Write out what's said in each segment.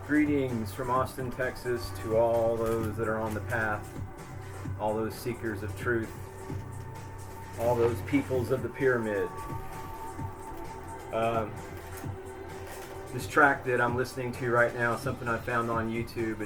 Greetings from Austin, Texas to all those that are on the path, all those seekers of truth, all those peoples of the pyramid. This track that I'm listening to right now is something I found on YouTube.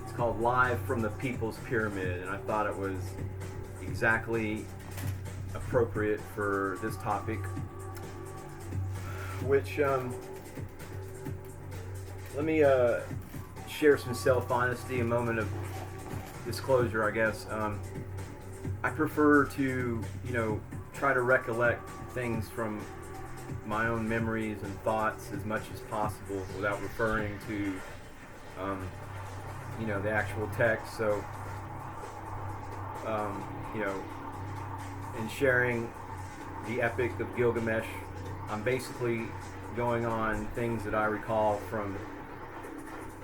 It's called Live from the People's Pyramid, and I thought it was exactly appropriate for this topic, which let me share some self-honesty, a moment of disclosure, I guess. I prefer to, try to recollect things from my own memories and thoughts as much as possible without referring to, the actual text. So, in sharing the Epic of Gilgamesh, I'm basically going on things that I recall from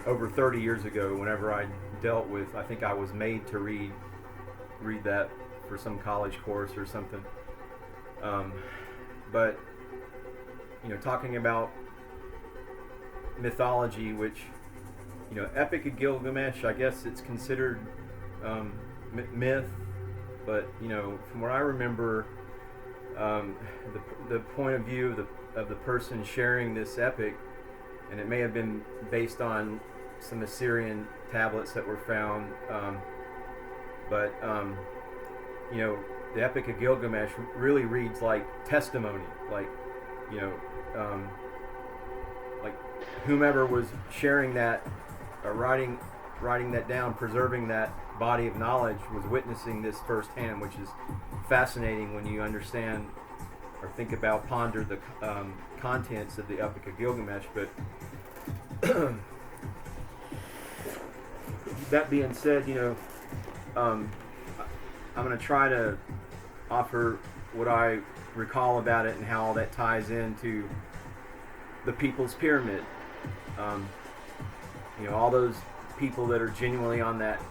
over 30 years ago, whenever I dealt with, I think I was made to read that for some college course or something. But talking about mythology, which Epic of Gilgamesh, I guess it's considered myth, but from what I remember, the point of view of the person sharing this epic, and it may have been based on some Assyrian tablets that were found, but the Epic of Gilgamesh really reads like testimony, like whomever was sharing that, or writing that down, preserving that body of knowledge, was witnessing this firsthand, which is fascinating when you understand or think about, ponder the contents of the Epic of Gilgamesh. But that being said, I'm going to try to offer what I recall about it and how all that ties into the people's pyramid. All those people that are genuinely on that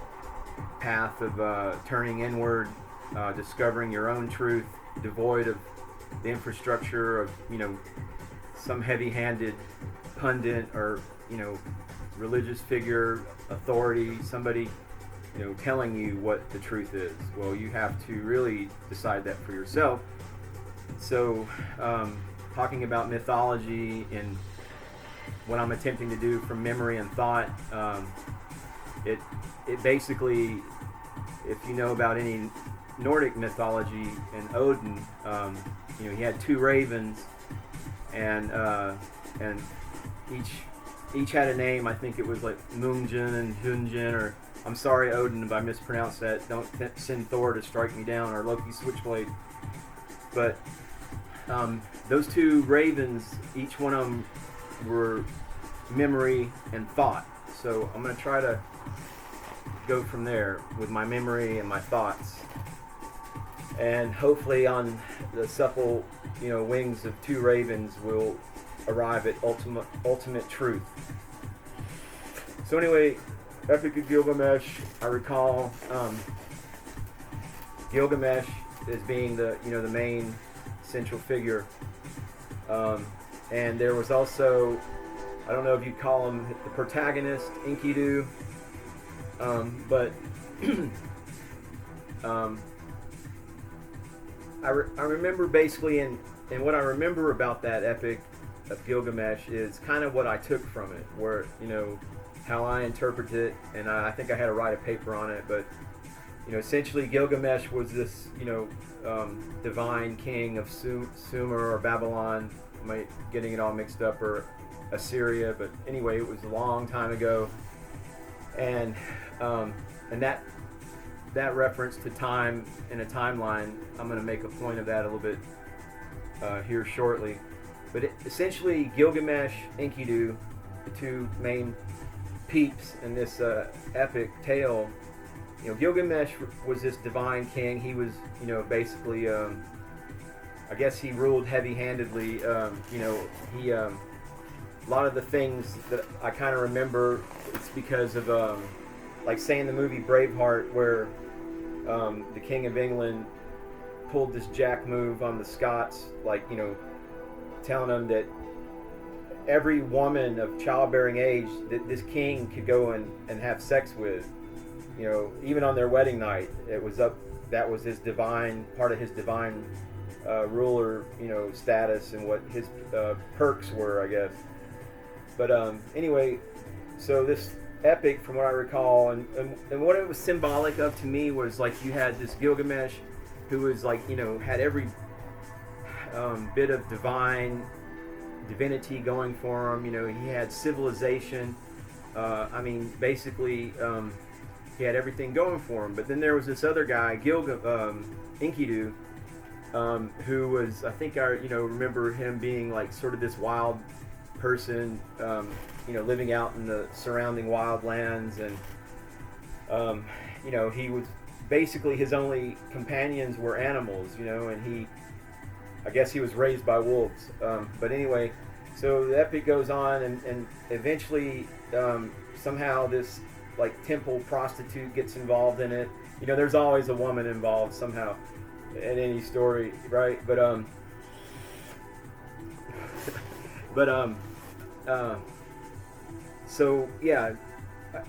path of turning inward, discovering your own truth, devoid of the infrastructure of some heavy-handed pundit or religious figure, authority, somebody telling you what the truth is. Well, you have to really decide that for yourself. So talking about mythology and what I'm attempting to do from memory and thought, it basically, if you know about any Nordic mythology, and Odin, he had two ravens, and each had a name. I think it was like Mungen and Hungen, or I'm sorry, Odin, if I mispronounced that. Don't send Thor to strike me down, or Loki Switchblade. But those two ravens, each one of them were memory and thought. So I'm going to try to go from there with my memory and my thoughts, and hopefully on the supple wings of two ravens will arrive at ultimate truth. So anyway, Epic of Gilgamesh, I recall Gilgamesh as being the the main central figure, and there was also, I don't know if you call him the protagonist, Enkidu, but I remember basically, and what I remember about that Epic of Gilgamesh is kind of what I took from it, where how I interpret it, and I think I had to write a paper on it, but essentially Gilgamesh was this divine king of Sumer or Babylon. Am I getting it all mixed up, or Assyria? But anyway, it was a long time ago, and that reference to time and a timeline, I'm going to make a point of that a little bit here shortly. But essentially, Gilgamesh, Enkidu, the two main peeps in this epic tale. Gilgamesh was this divine king. He was, basically, I guess he ruled heavy-handedly. He a lot of the things that I kind of remember, it's because of like, say in the movie Braveheart, where the King of England pulled this jack move on the Scots, like telling them that every woman of childbearing age that this king could go and have sex with. Even on their wedding night, it was up. That was his divine part of his divine ruler, status and what his perks were, I guess. But anyway, so this epic, from what I recall, and what it was symbolic of to me was like you had this Gilgamesh, who was like had every bit of divinity going for him. He had civilization. Basically. He had everything going for him. But then there was this other guy, Enkidu, who was, I think I remember him being like sort of this wild person, living out in the surrounding wild lands, and he was basically, his only companions were animals, and I guess he was raised by wolves. But anyway, so the epic goes on, and eventually somehow this like temple prostitute gets involved in it. There's always a woman involved somehow in any story, right? But so yeah,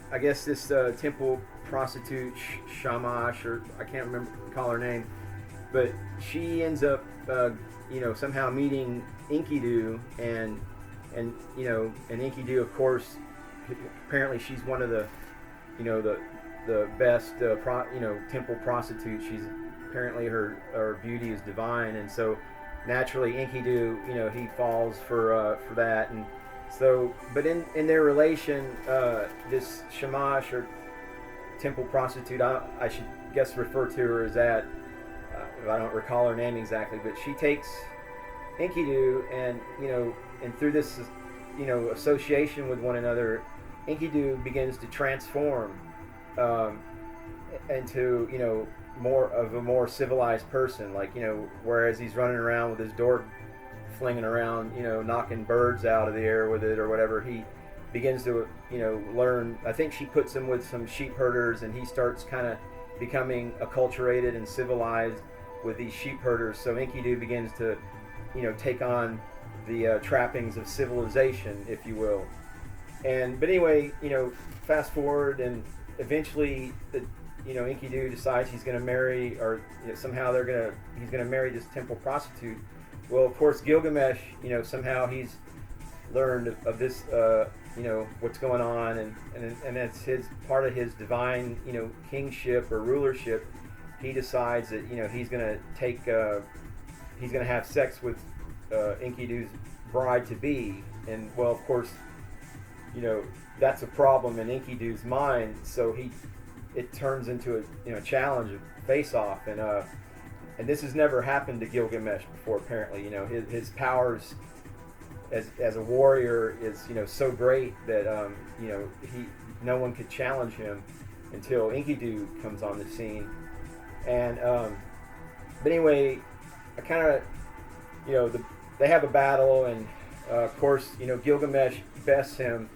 I guess this temple prostitute Shamash, or I can't call her name, but she ends up somehow meeting Enkidu, and Enkidu, of course, apparently she's one of the the best temple prostitute. She's apparently her beauty is divine, and so naturally Enkidu he falls for that. And so, but in their relation, this Shamash, or temple prostitute, I should guess refer to her as that. I don't recall her name exactly, but she takes Enkidu, and and through this association with one another, Enkidu begins to transform into a more civilized person. Like whereas he's running around with his door flinging around, knocking birds out of the air with it or whatever, he begins to learn. I think she puts him with some sheep herders, and he starts kind of becoming acculturated and civilized with these sheep herders. So Enkidu begins to take on the trappings of civilization, if you will. But anyway, fast forward, and eventually, Enkidu decides he's going to marry, or somehow he's going to marry this temple prostitute. Well, of course, Gilgamesh, somehow he's learned of this, what's going on, and that's his part of his divine, kingship or rulership. He decides that he's going to he's going to have sex with Enkidu's bride to be, and well, of course, that's a problem in Enkidu's mind. So it turns into a challenge of face-off, and this has never happened to Gilgamesh before. Apparently, his powers as a warrior is so great that no one could challenge him until Enkidu comes on the scene. And but anyway, I kind of they have a battle, and of course Gilgamesh bests him,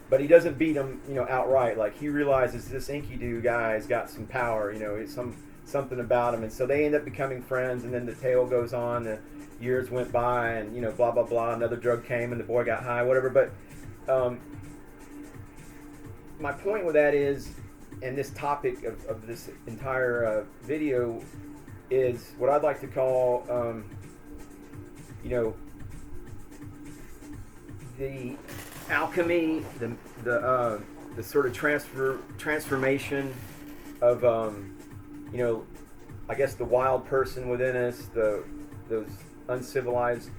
but he doesn't beat him outright. Like, he realizes this Enkidu guy's got some power, it's something about him, and so they end up becoming friends. And then the tale goes on, the years went by, and blah blah blah, another drug came and the boy got high, whatever. But my point with that is, and this topic of this entire video, is what I'd like to call the alchemy, the sort of transformation of I guess the wild person within us, those uncivilized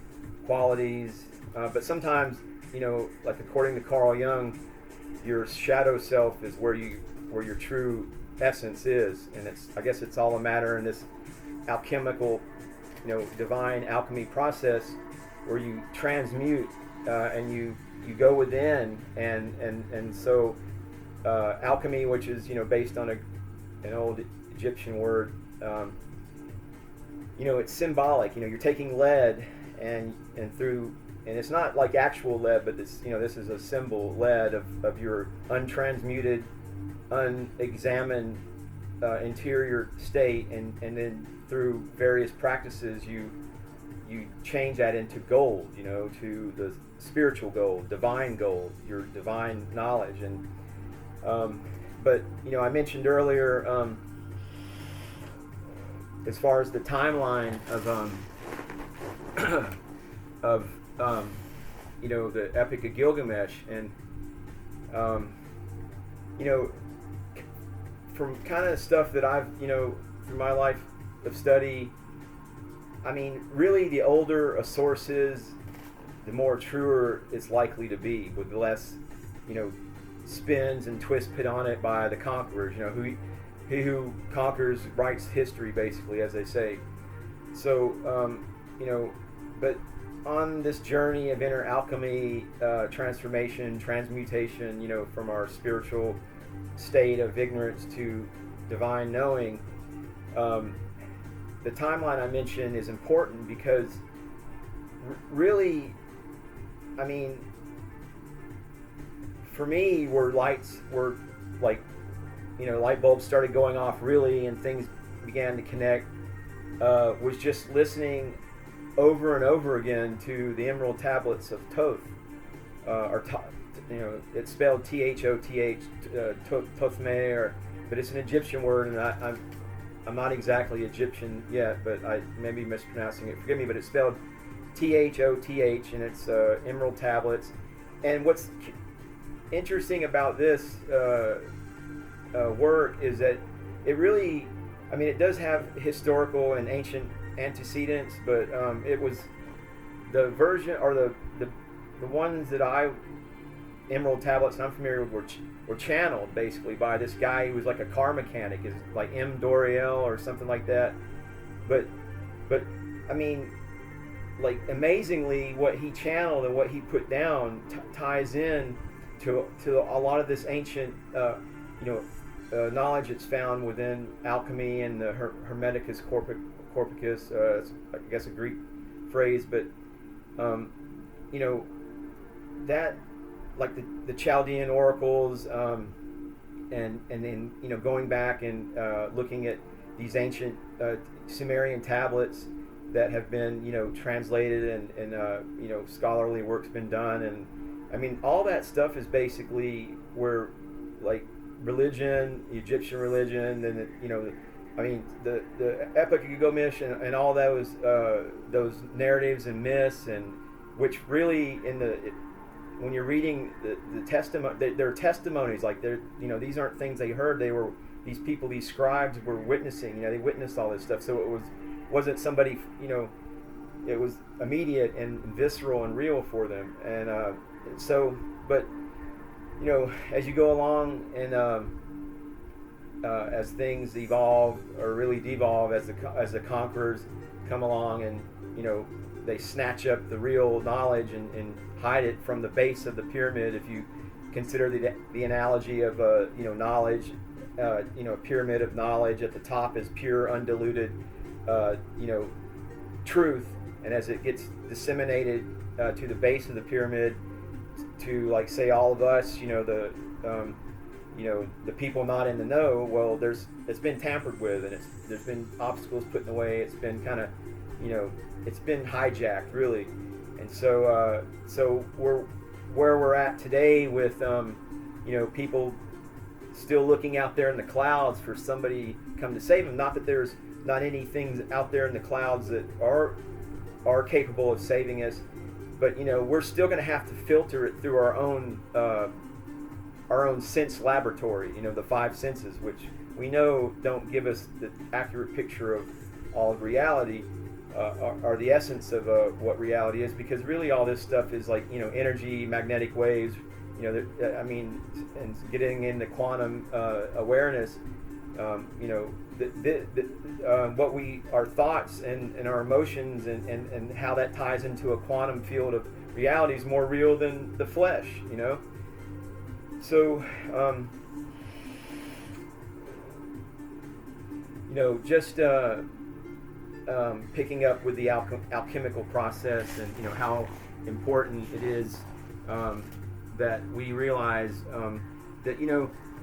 qualities, but sometimes like according to Carl Jung, your shadow self is where your true essence is, and I guess it's all a matter in this alchemical, divine alchemy process, where you transmute and you go within, and so alchemy, which is based on an old Egyptian word, it's symbolic. You're taking lead and it's not like actual lead, but this is a symbol, lead of your untransmuted, unexamined interior state, and then through various practices you you change that into gold, to the spiritual gold, divine gold, your divine knowledge. And but I mentioned earlier, as far as the timeline of the Epic of Gilgamesh, and from kind of stuff that I've through my life of study, I mean, really, the older a source is, the more truer it's likely to be, with less spins and twists put on it by the conquerors. He who conquers writes history, basically, as they say. So but on this journey of inner alchemy, transformation, transmutation, from our spiritual state of ignorance to divine knowing, the timeline I mentioned is important because really, I mean, for me, where lights were like, light bulbs started going off really, and things began to connect, was just listening over and over again to the Emerald Tablets of Thoth, it's spelled Thoth, Tothme, but it's an Egyptian word, and I'm not exactly Egyptian yet, but I may be mispronouncing it. Forgive me, but it's spelled Thoth, and it's Emerald Tablets. And what's interesting about this work is that it really, I mean, it does have historical and ancient antecedents, but it was the version, or the ones that Emerald Tablets I'm familiar with were channeled basically by this guy who was like a car mechanic, is like M. Doriel or something like that. But I mean, like, amazingly, what he channeled and what he put down ties in to a lot of this ancient knowledge that's found within alchemy and the Hermeticus Corpicus, I guess a Greek phrase, but that, like the Chaldean oracles, and then going back and looking at these ancient Sumerian tablets that have been translated, and scholarly work's been done, and I mean, all that stuff is basically where, like, religion, Egyptian religion, and I mean, the Epic of Gilgamesh and all those narratives and myths, and which really when you're reading the testimony, they're testimonies. Like, these aren't things they heard. They were, these people, these scribes were witnessing. They witnessed all this stuff. So it wasn't somebody. It was immediate and visceral and real for them. And but as you go along, and as things evolve or really devolve, as the conquerors come along, and they snatch up the real knowledge and hide it from the base of the pyramid. If you consider the analogy of knowledge, a pyramid of knowledge, at the top is pure, undiluted, truth, and as it gets disseminated to the base of the pyramid, to, like, say, all of us, the people not in the know, well, it's been tampered with, and there's been obstacles put in the way. It's been kind of, it's been hijacked, really. And so we're where we're at today with people still looking out there in the clouds for somebody come to save them. Not that there's not any things out there in the clouds that are capable of saving us, but we're still going to have to filter it through our own sense laboratory. The five senses, which we know don't give us the accurate picture of all of reality, are the essence of what reality is, because really all this stuff is like energy, magnetic waves. I mean, and getting into quantum awareness, what our thoughts and our emotions and how that ties into a quantum field of reality is more real than the flesh. So just picking up with the alchemical process, and how important it is that we realize that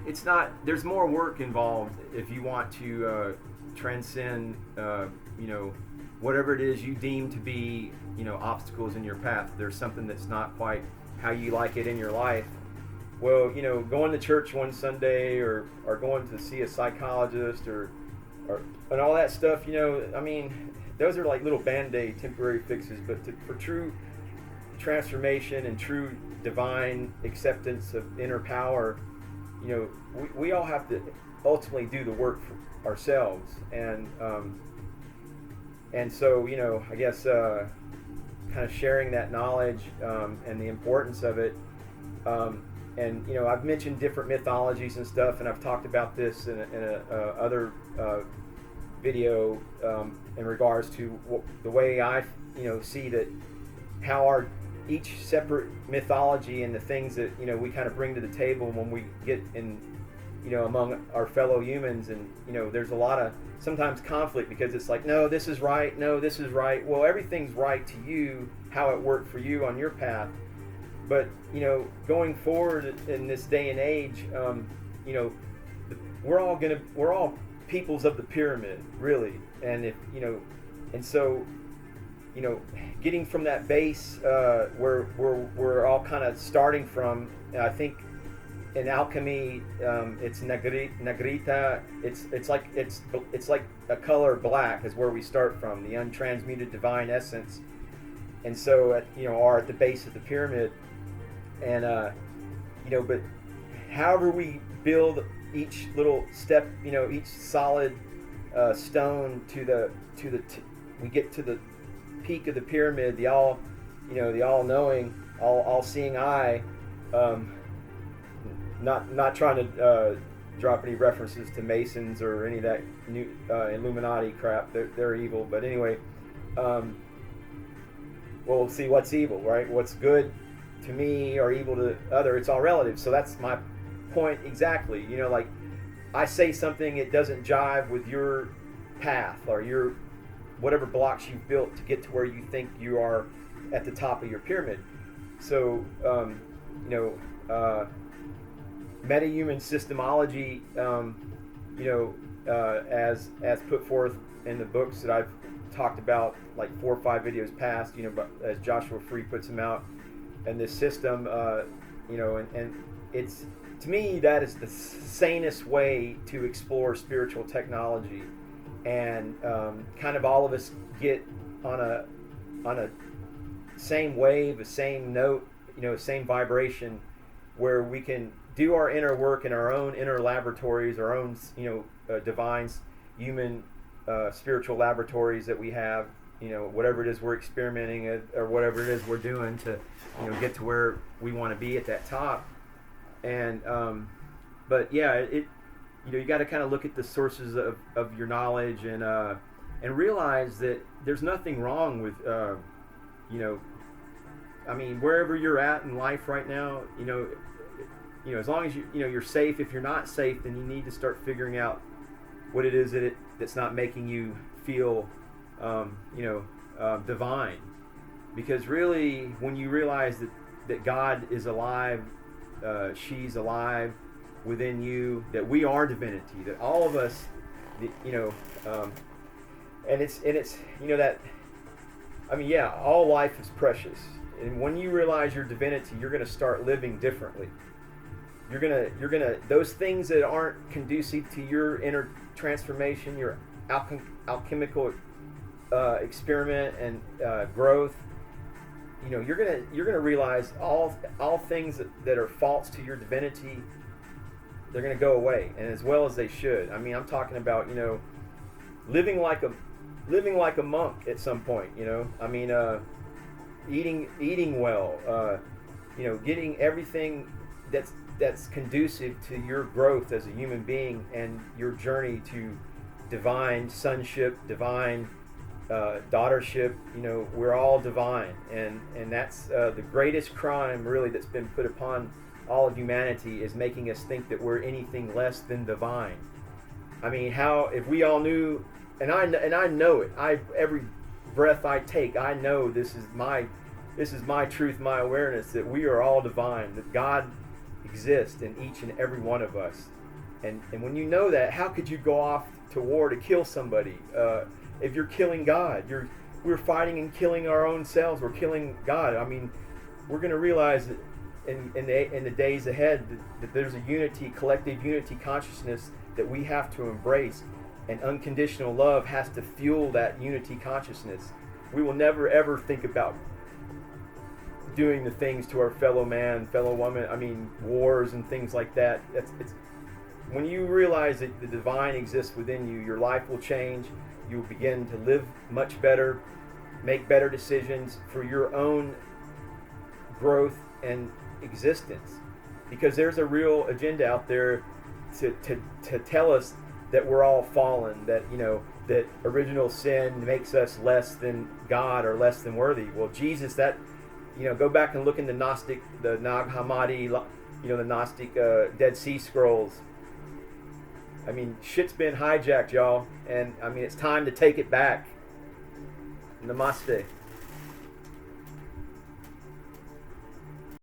it's not. There's more work involved if you want to transcend whatever it is you deem to be, obstacles in your path. There's something that's not quite how you like it in your life. Well, going to church one Sunday or going to see a psychologist or and all that stuff, those are like little Band-Aid temporary fixes. But for true transformation and true divine acceptance of inner power, we all have to ultimately do the work for ourselves. And so, I guess kind of sharing that knowledge and the importance of it. And I've mentioned different mythologies and stuff, and I've talked about this in a other video in regards to the way I see that how each separate mythology and the things that we kind of bring to the table when we get in among our fellow humans. And there's a lot of sometimes conflict because it's like, no, this is right, no, this is right. Well, everything's right to you, how it worked for you on your path. But going forward in this day and age, we're all peoples of the pyramid, really. And if and so getting from that base where we're all kind of starting from, I think in alchemy, it's negrita. It's like a color black is where we start from, the untransmuted divine essence. And so are at the base of the pyramid. And but however we build each little step, each solid stone we get to the peak of the pyramid, the all-knowing, all-seeing eye. Not trying to drop any references to Masons or any of that new Illuminati crap. They're evil, but anyway, we'll see what's evil, right? What's good to me or evil to other, it's all relative. So that's my point exactly. Like I say something, it doesn't jive with your path or your whatever blocks you've built to get to where you think you are at the top of your pyramid. So meta-human systemology, as put forth in the books that I've talked about like 4 or 5 videos past, as Joshua Free puts them out. And this system, and it's, to me, that is the sanest way to explore spiritual technology, and kind of all of us get on a same wave, a same note, same vibration, where we can do our inner work in our own inner laboratories, our own divine human spiritual laboratories that we have. Whatever it is we're experimenting at, or whatever it is we're doing to, get to where we want to be at that top. And, but yeah, you got to kind of look at the sources of your knowledge and realize that there's nothing wrong with, wherever you're at in life right now, as long as you're safe. If you're not safe, then you need to start figuring out what it is that's not making you feel divine. Because really, when you realize that God is alive, she's alive within you, that we are divinity, that all of us, and it's that, all life is precious. And when you realize your divinity, you're going to start living differently. You're gonna those things that aren't conducive to your inner transformation, your alchemical experiment and growth, you're gonna realize all things that are false to your divinity, they're gonna go away, and as well as they should. I'm talking about living like a monk at some point. Eating well, getting everything that's conducive to your growth as a human being and your journey to divine sonship, divine daughtership. We're all divine, and that's the greatest crime really that's been put upon all of humanity, is making us think that we're anything less than divine. If we all knew, and I know it, every breath I take, I know this is my truth, my awareness, that we are all divine, that God exists in each and every one of us. And when you know that, how could you go off to war to kill somebody? if you're killing God, we're fighting and killing our own selves. We're killing God. I mean, we're going to realize that in the days ahead that there's a unity, collective unity consciousness that we have to embrace, and unconditional love has to fuel that unity consciousness. We will never ever think about doing the things to our fellow man, fellow woman. I mean, wars and things like that. It's when you realize that the divine exists within you, your life will change. You will begin to live much better, make better decisions for your own growth and existence, because there's a real agenda out there to tell us that we're all fallen, that that original sin makes us less than God or less than worthy. Well, Jesus, that go back and look in the Nag Hammadi, the Gnostic Dead Sea Scrolls. I mean, shit's been hijacked, y'all, and I mean it's time to take it back. Namaste.